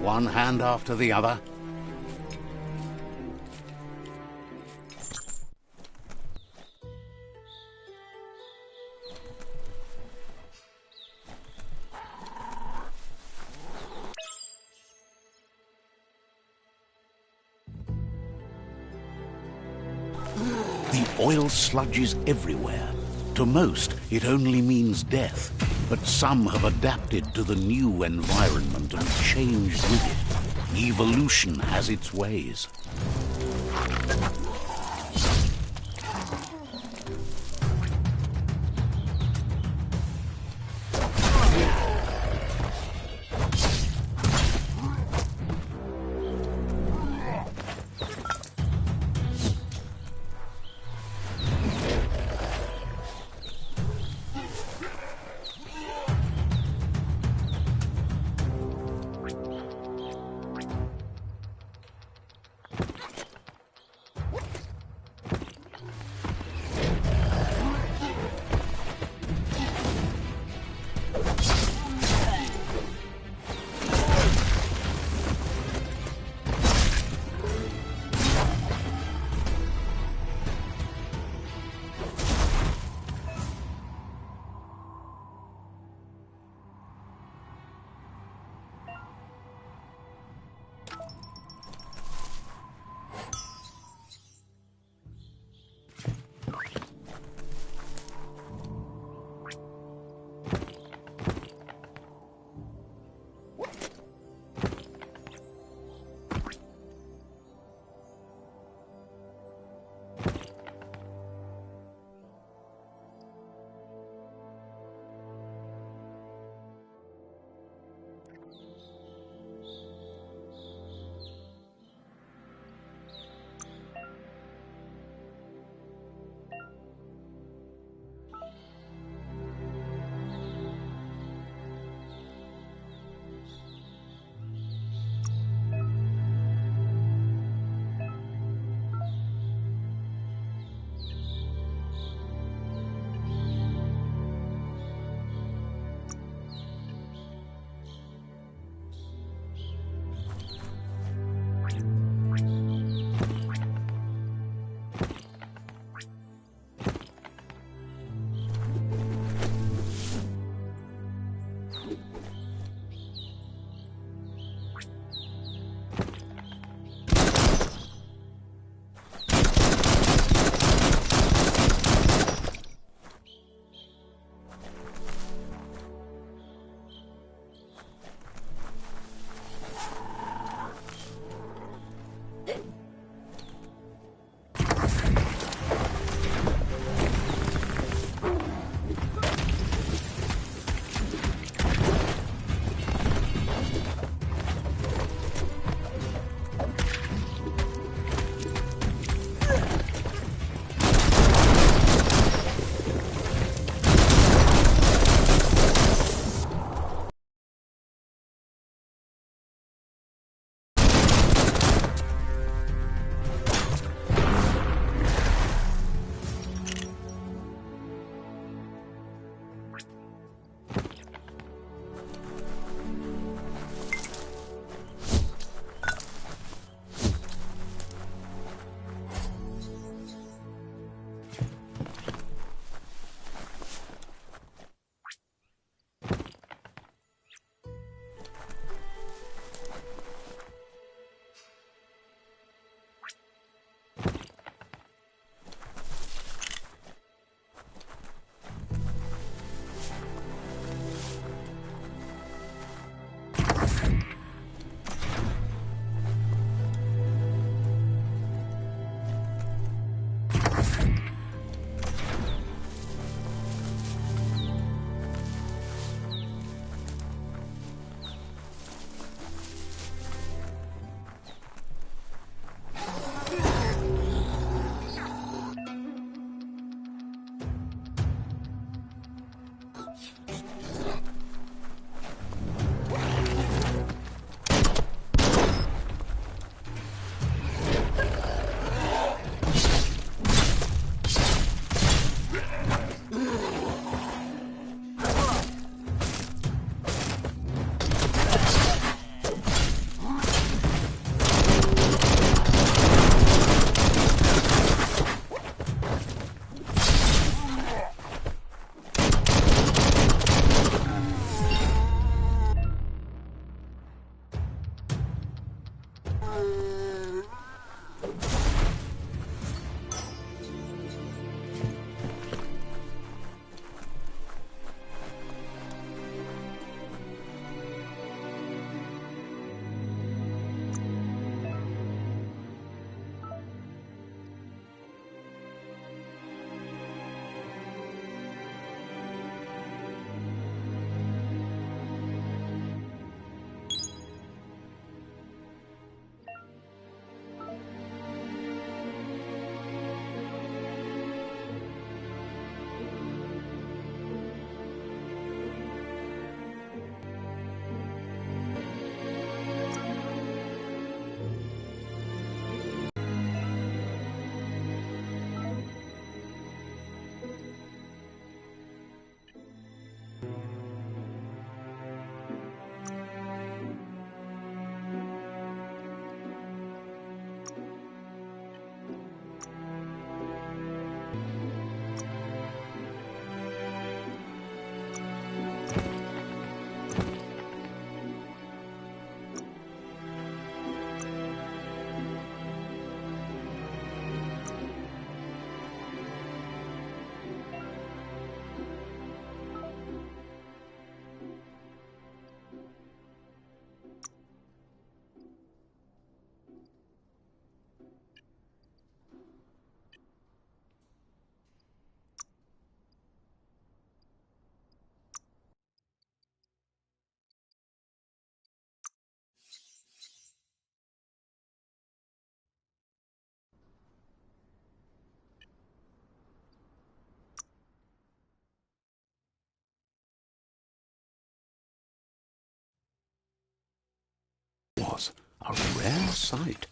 one hand after the other. The oil sludges everywhere. To most, it only means death, but some have adapted to the new environment and changed with it. Evolution has its ways. Was a rare sight.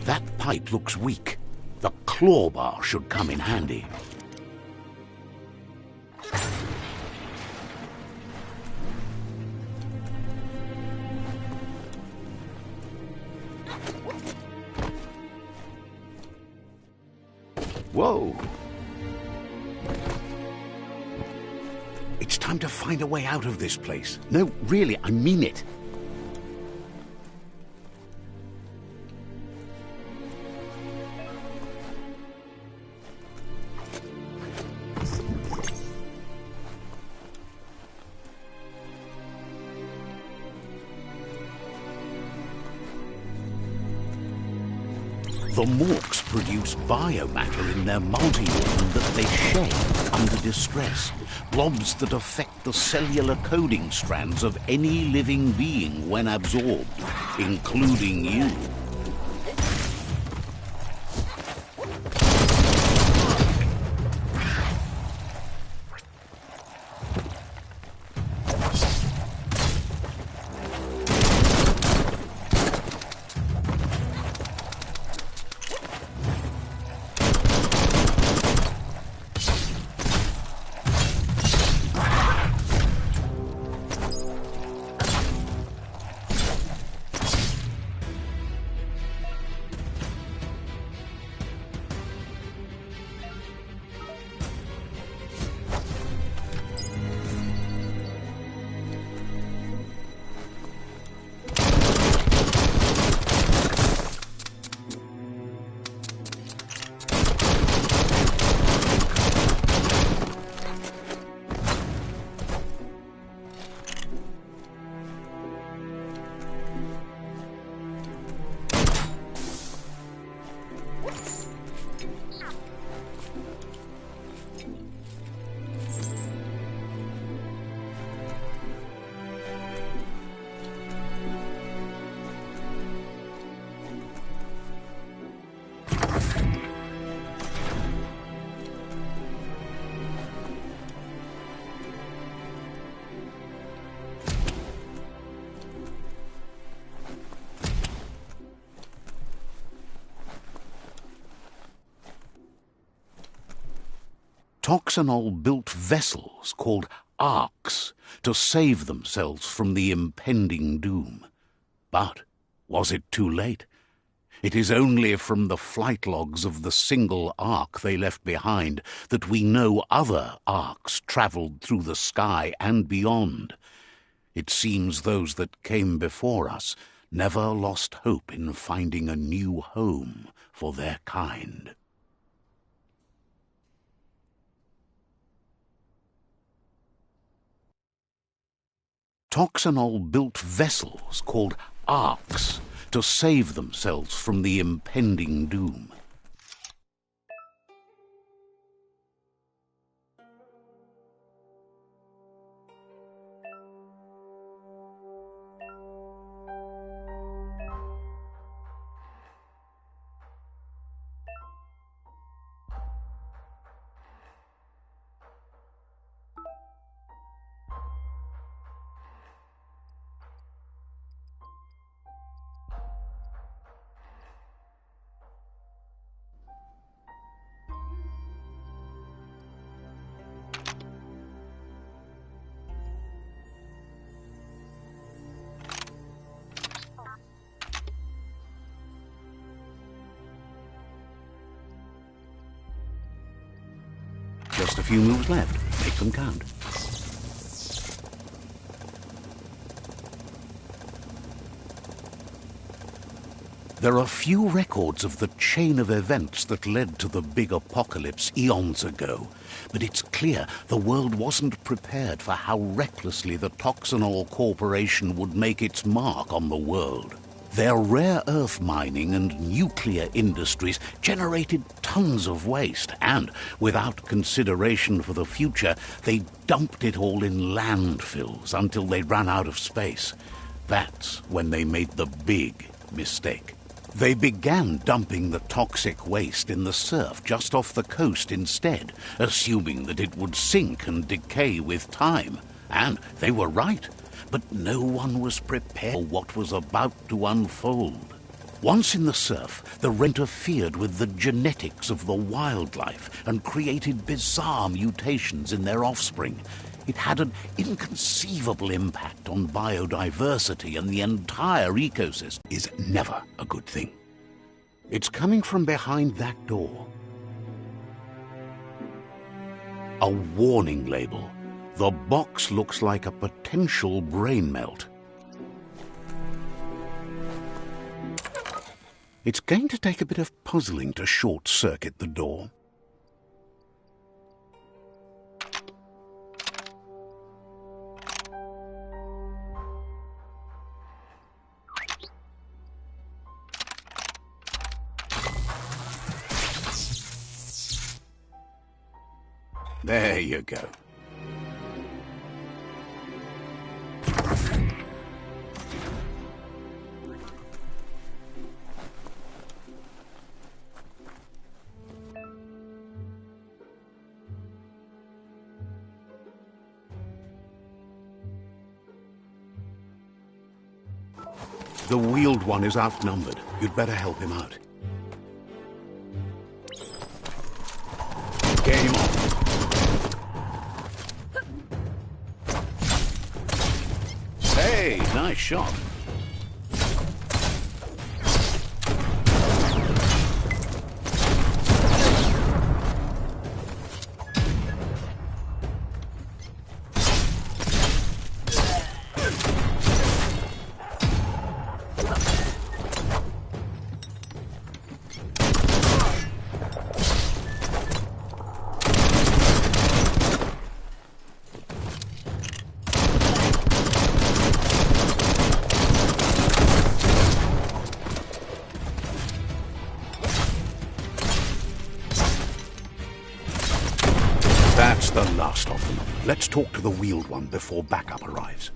That pipe looks weak. The claw bar should come in handy. Whoa! It's time to find a way out of this place. No, really, I mean it. The Morks produce biomatter in their multi-organ that they shed under distress. Blobs that affect the cellular coding strands of any living being when absorbed, including you. Toxanol built vessels called arks to save themselves from the impending doom. But was it too late? It is only from the flight logs of the single ark they left behind that we know other arks travelled through the sky and beyond. It seems those that came before us never lost hope in finding a new home for their kind. Toxanol built vessels called arks to save themselves from the impending doom. Just a few moves left. Make them count. There are few records of the chain of events that led to the big apocalypse eons ago, but it's clear the world wasn't prepared for how recklessly the Toxanol Corporation would make its mark on the world. Their rare earth mining and nuclear industries generated tons of waste, and, without consideration for the future, they dumped it all in landfills until they ran out of space. That's when they made the big mistake. They began dumping the toxic waste in the surf just off the coast instead, assuming that it would sink and decay with time. And they were right. But no one was prepared for what was about to unfold. Once in the surf, the interfered with the genetics of the wildlife and created bizarre mutations in their offspring. It had an inconceivable impact on biodiversity, and the entire ecosystem is never a good thing. It's coming from behind that door. A warning label. The box looks like a potential brain melt. It's going to take a bit of puzzling to short-circuit the door. There you go. The wheeled one is outnumbered. You'd better help him out. Game on. Hey, nice shot. That's the last of them. Let's talk to the wheeled one before backup arrives.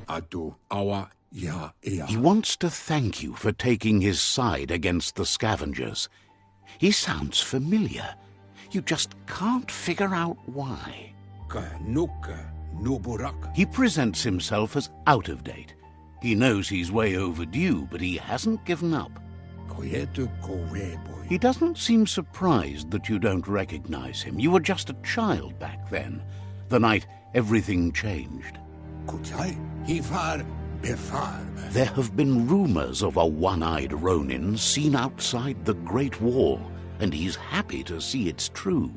Atu awa ia ea. He wants to thank you for taking his side against the scavengers. He sounds familiar. You just can't figure out why. Ka nuka nuburak. He presents himself as out of date. He knows he's way overdue, but he hasn't given up. Koyetu koweboy. He doesn't seem surprised that you don't recognize him. You were just a child back then, the night everything changed. Kuchai hifar befar. There have been rumors of a one-eyed Ronin seen outside the Great Wall, and he's happy to see it's true.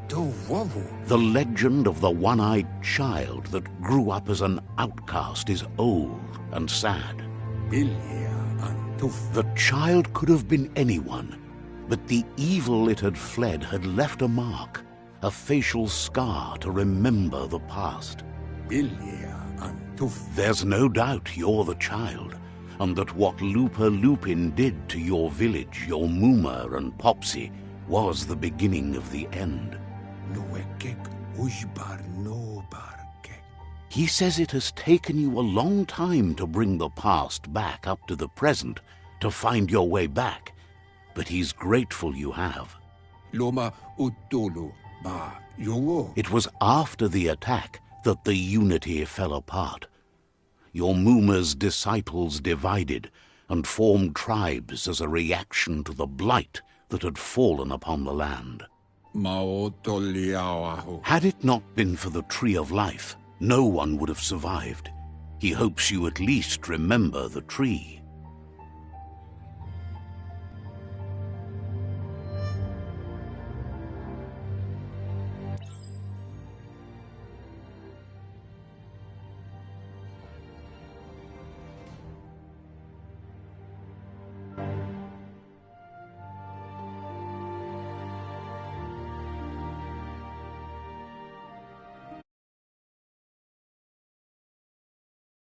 Do wavu. The legend of the one-eyed child that grew up as an outcast is old and sad. Bilia antuf. The child could have been anyone, but the evil it had fled had left a mark, a facial scar to remember the past. Bilia antuf. There's no doubt you're the child, and that what Lupa Lupin did to your village, your Muma and Popsy, was the beginning of the end. Nuekek ujbar no barke. He says it has taken you a long time to bring the past back up to the present, to find your way back, but he's grateful you have. Loma utulu ba yungo. It was after the attack that the unity fell apart. Your Muma's disciples divided and formed tribes as a reaction to the blight that had fallen upon the land. Maotoliawahu. Had it not been for the Tree of Life, no one would have survived. He hopes you at least remember the tree.